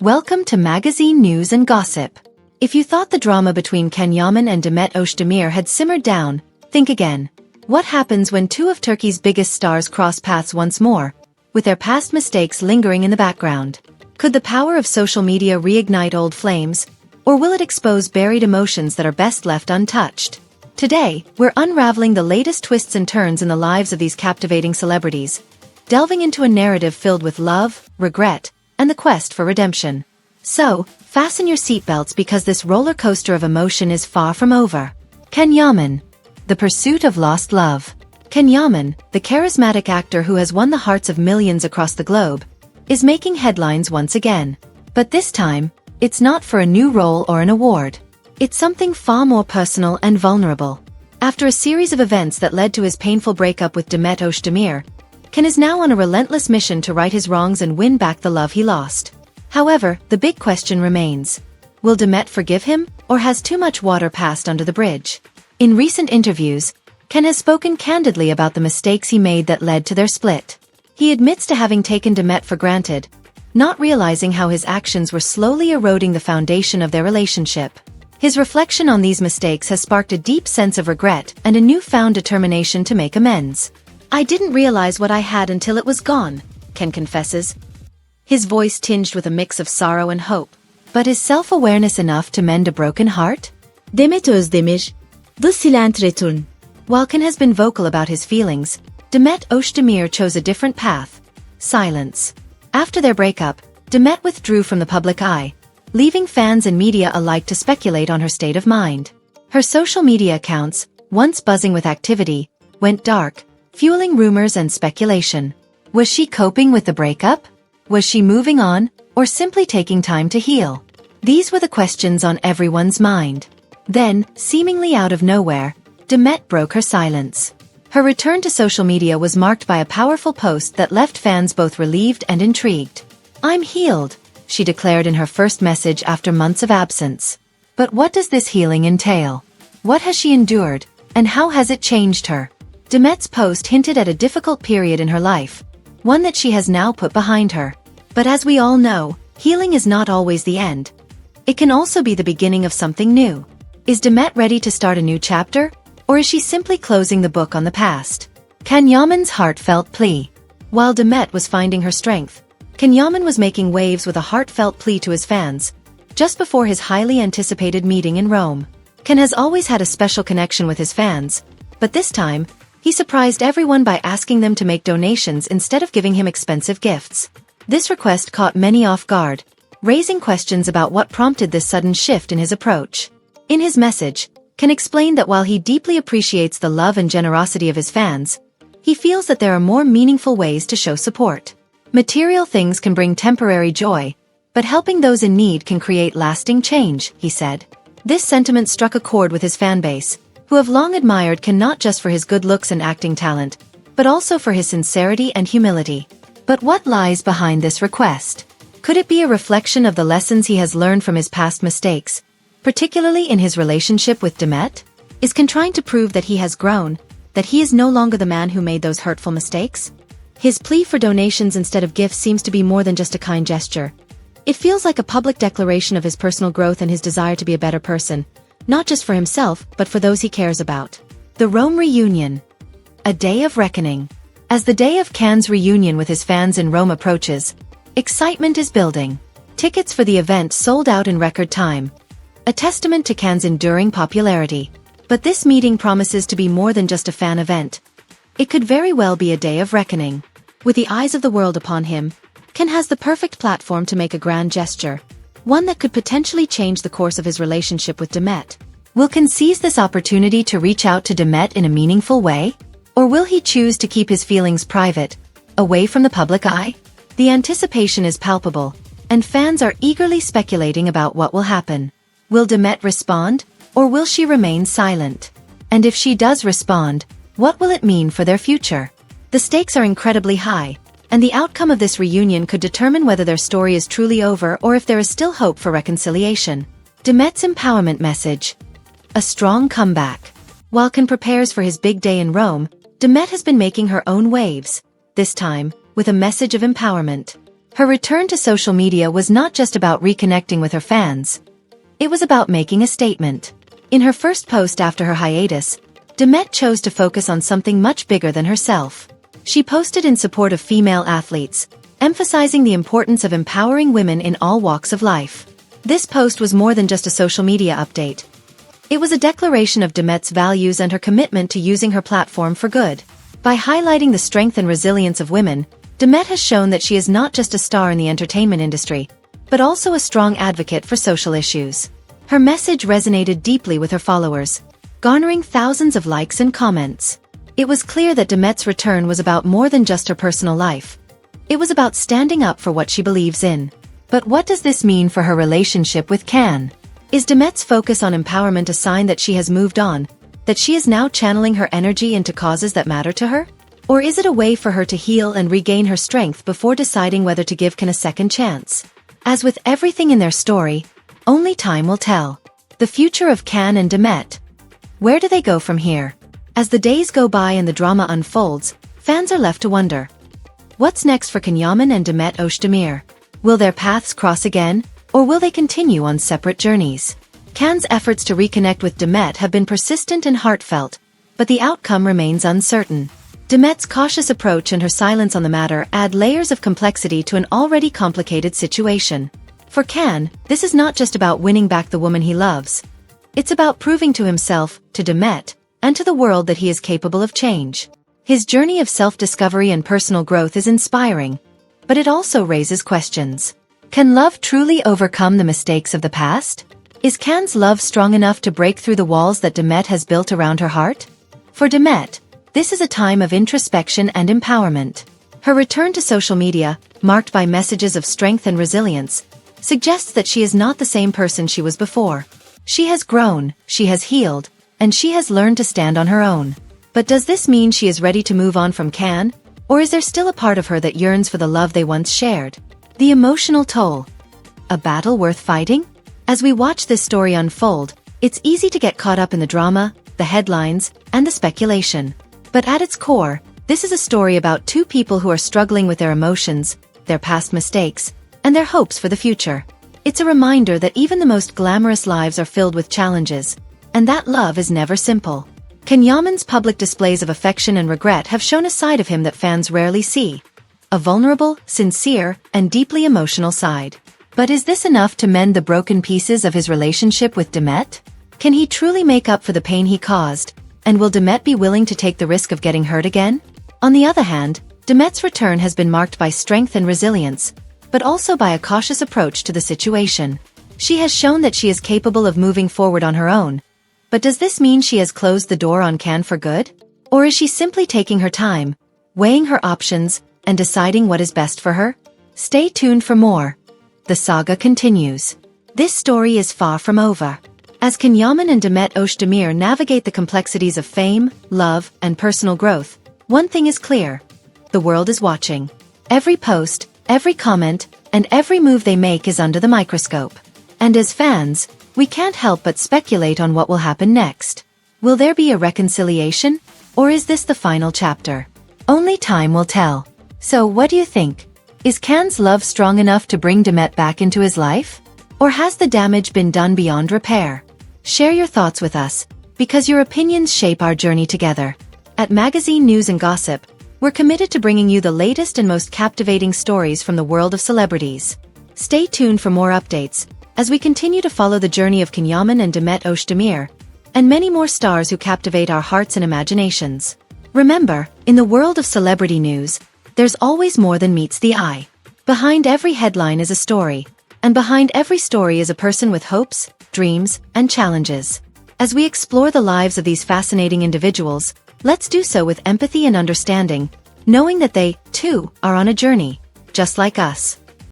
Welcome to Magazine News and Gossip. If you thought the drama between Keny Yaman and Demet Özdemir had simmered down, think again. What happens when two of Turkey's biggest stars cross paths once more, with their past mistakes lingering in the background? Could the power of social media reignite old flames, or will it expose buried emotions that are best left untouched? Today, we're unraveling the latest twists and turns in the lives of these captivating celebrities, delving into a narrative filled with love, regret, and the quest for redemption. So, fasten your seatbelts because this roller coaster of emotion is far from over. Keny Yaman, the pursuit of lost love. Keny Yaman, the charismatic actor who has won the hearts of millions across the globe, is making headlines once again. But this time, it's not for a new role or an award. It's something far more personal and vulnerable. After a series of events that led to his painful breakup with Demet Özdemir, Keny is now on a relentless mission to right his wrongs and win back the love he lost. However, the big question remains. Will Demet forgive him, or has too much water passed under the bridge? In recent interviews, Keny has spoken candidly about the mistakes he made that led to their split. He admits to having taken Demet for granted, not realizing how his actions were slowly eroding the foundation of their relationship. His reflection on these mistakes has sparked a deep sense of regret and a newfound determination to make amends. "I didn't realize what I had until it was gone," Keny confesses, his voice tinged with a mix of sorrow and hope. But is self-awareness enough to mend a broken heart? Demet Özdemir, The Silent Return. While Keny has been vocal about his feelings, Demet Özdemir chose a different path: silence. After their breakup, Demet withdrew from the public eye, leaving fans and media alike to speculate on her state of mind. Her social media accounts, once buzzing with activity, went dark, fueling rumors and speculation. Was she coping with the breakup? Was she moving on, or simply taking time to heal? These were the questions on everyone's mind. Then, seemingly out of nowhere, Demet broke her silence. Her return to social media was marked by a powerful post that left fans both relieved and intrigued. "I'm healed," she declared in her first message after months of absence. But what does this healing entail? What has she endured, and how has it changed her? Demet's post hinted at a difficult period in her life, one that she has now put behind her. But as we all know, healing is not always the end. It can also be the beginning of something new. Is Demet ready to start a new chapter, or is she simply closing the book on the past? Keny Yaman's heartfelt plea. While Demet was finding her strength, Keny Yaman was making waves with a heartfelt plea to his fans, just before his highly anticipated meeting in Rome. Keny has always had a special connection with his fans, but this time, he surprised everyone by asking them to make donations instead of giving him expensive gifts. This request caught many off guard, raising questions about what prompted this sudden shift in his approach. In his message, Keny explained that while he deeply appreciates the love and generosity of his fans, he feels that there are more meaningful ways to show support. Material things can bring temporary joy, but helping those in need can create lasting change, he said. This sentiment struck a chord with his fanbase, who have long admired Keny not just for his good looks and acting talent, but also for his sincerity and humility. But what lies behind this request? Could it be a reflection of the lessons he has learned from his past mistakes, particularly in his relationship with Demet? Is Keny trying to prove that he has grown, that he is no longer the man who made those hurtful mistakes? His plea for donations instead of gifts seems to be more than just a kind gesture. It feels like a public declaration of his personal growth and his desire to be a better person, not just for himself, but for those he cares about. The Rome reunion. A day of reckoning. As the day of Keny's reunion with his fans in Rome approaches, excitement is building. Tickets for the event sold out in record time, a testament to Keny's enduring popularity. But this meeting promises to be more than just a fan event. It could very well be a day of reckoning. With the eyes of the world upon him, Keny has the perfect platform to make a grand gesture, one that could potentially change the course of his relationship with Demet. Will Keny seize this opportunity to reach out to Demet in a meaningful way? Or will he choose to keep his feelings private, away from the public eye? The anticipation is palpable, and fans are eagerly speculating about what will happen. Will Demet respond, or will she remain silent? And if she does respond, what will it mean for their future? The stakes are incredibly high, and the outcome of this reunion could determine whether their story is truly over or if there is still hope for reconciliation. Demet's empowerment message. A strong comeback. While Keny prepares for his big day in Rome, Demet has been making her own waves, this time, with a message of empowerment. Her return to social media was not just about reconnecting with her fans. It was about making a statement. In her first post after her hiatus, Demet chose to focus on something much bigger than herself. She posted in support of female athletes, emphasizing the importance of empowering women in all walks of life. This post was more than just a social media update. It was a declaration of Demet's values and her commitment to using her platform for good. By highlighting the strength and resilience of women, Demet has shown that she is not just a star in the entertainment industry, but also a strong advocate for social issues. Her message resonated deeply with her followers, garnering thousands of likes and comments. It was clear that Demet's return was about more than just her personal life. It was about standing up for what she believes in. But what does this mean for her relationship with Keny? Is Demet's focus on empowerment a sign that she has moved on, that she is now channeling her energy into causes that matter to her? Or is it a way for her to heal and regain her strength before deciding whether to give Keny a second chance? As with everything in their story, only time will tell. The future of Keny and Demet. Where do they go from here? As the days go by and the drama unfolds, fans are left to wonder. What's next for Keny Yamans and Demet Özdemir? Will their paths cross again, or will they continue on separate journeys? Keny's efforts to reconnect with Demet have been persistent and heartfelt, but the outcome remains uncertain. Demet's cautious approach and her silence on the matter add layers of complexity to an already complicated situation. For Keny, this is not just about winning back the woman he loves. It's about proving to himself, to Demet, and to the world that he is capable of change. His journey of self-discovery and personal growth is inspiring, but it also raises questions. Can love truly overcome the mistakes of the past? Is Keny's love strong enough to break through the walls that Demet has built around her heart? For Demet, this is a time of introspection and empowerment. Her return to social media, marked by messages of strength and resilience, suggests that she is not the same person she was before. She has grown, she has healed, and she has learned to stand on her own. But does this mean she is ready to move on from Keny? Or is there still a part of her that yearns for the love they once shared? The emotional toll. A battle worth fighting? As we watch this story unfold, it's easy to get caught up in the drama, the headlines, and the speculation. But at its core, this is a story about two people who are struggling with their emotions, their past mistakes, and their hopes for the future. It's a reminder that even the most glamorous lives are filled with challenges, and that love is never simple. Keny Yamans' public displays of affection and regret have shown a side of him that fans rarely see. A vulnerable, sincere, and deeply emotional side. But is this enough to mend the broken pieces of his relationship with Demet? Can he truly make up for the pain he caused? And will Demet be willing to take the risk of getting hurt again? On the other hand, Demet's return has been marked by strength and resilience, but also by a cautious approach to the situation. She has shown that she is capable of moving forward on her own. But does this mean she has closed the door on Keny for good? Or is she simply taking her time, weighing her options, and deciding what is best for her? Stay tuned for more. The saga continues. This story is far from over. As Keny Yamans and Demet Özdemir navigate the complexities of fame, love, and personal growth, one thing is clear. The world is watching. Every post, every comment, and every move they make is under the microscope. And as fans, we can't help but speculate on what will happen next. Will there be a reconciliation? Or is this the final chapter? Only time will tell. So what do you think? Is Keny's love strong enough to bring Demet back into his life? Or has the damage been done beyond repair? Share your thoughts with us, because your opinions shape our journey together. At Magazine News and Gossip, we're committed to bringing you the latest and most captivating stories from the world of celebrities. Stay tuned for more updates, as we continue to follow the journey of Keny Yamans and Demet Özdemir, and many more stars who captivate our hearts and imaginations. Remember, in the world of celebrity news, there's always more than meets the eye. Behind every headline is a story, and behind every story is a person with hopes, dreams, and challenges. As we explore the lives of these fascinating individuals, let's do so with empathy and understanding, knowing that they, too, are on a journey, just like us.